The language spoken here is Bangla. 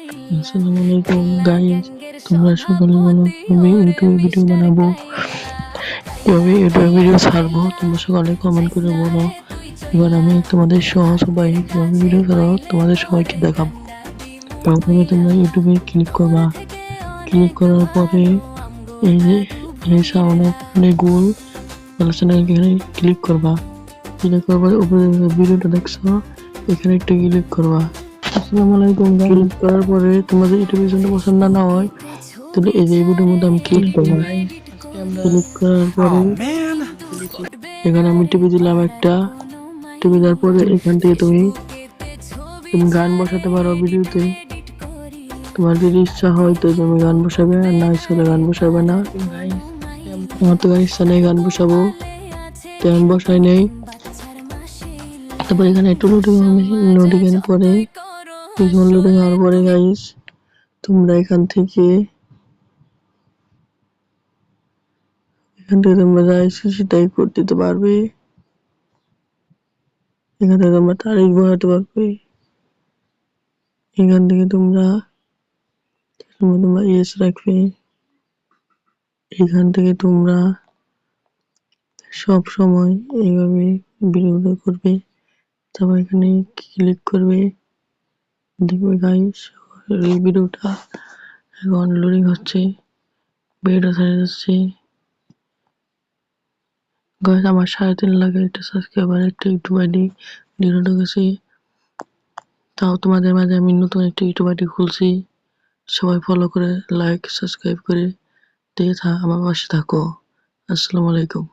আসসালামু আলাইকুম গাইস, তোমরা সকলে বলো কিভাবে ইউটিউবে ভিডিও বানাবো, কিভাবে ইউটিউবে ভিডিও ছাড়বো। তোমরা সকলে কমেন্ট করে বলো। এবার আমি তোমাদের সহজ উপায়ে কিভাবে ভিডিও ছাড়বো তোমাদের সবাইকে দেখাবো। প্রথমে তোমরা ইউটিউবে ক্লিক করবা। ক্লিক করার পরে এই যে এই সামনে গোল আলোচনা এখানে ক্লিক করবা। ক্লিক করার পরে উপরে ভিডিওটা দেখছো, এখানে একটু ক্লিক করবা। আসসালামু আলাইকুম। ক্লিক করার পরে তোমাদের ইউটিউব চ্যানেল পছন্দ না হয় তাহলে এই যে ভিডিওর মধ্যে আমি ক্লিক করবো। ক্লিক করার পরে এখানে আমি টিপে দিলাম একটা। টিপে দেওয়ার পরে এখান থেকে তুমি গান বসাতে পারো ভিডিওতে। তোমার যদি ইচ্ছা হয় তো তুমি গান বসাবে, আর না ইচ্ছা হলে গান বসাবে না। আমার তো গান ইচ্ছা নেই গান বসাবো, তো আমি বসাই নেই। তারপর এখানে একটু লোডিং পরে কিছুক্ষণ লোডিং হওয়ার পরে গাইস তোমরা এখান থেকে তোমরা যা ইচ্ছে সেটাই করে দিতে পারবে। এখান থেকে তোমরা তারিখ বসাতে পারবে। এখান থেকে তোমরা ইয়েস রাখবে। এখান থেকে তোমরা সব সময় এইভাবে ভিডিওটা করবে। তারপর এখানে ক্লিক করবে, দেখবে গাইস এই ভিডিওটা এখন লোডিং হচ্ছে, ভিডিওটা ছেড়ে যাচ্ছে। গাইস আমার 3.5 লাখ একটা সাবস্ক্রাইবার, একটা ইউটিউব আইডি ডিলিট হয়ে গেছে। তাও তোমাদের মাঝে আমি নতুন একটা ইউটিউব আইডি খুলছি। সবাই ফলো করে লাইক সাবস্ক্রাইব করে দিয়ে আমার পাশে থাকো। আসসালামু আলাইকুম।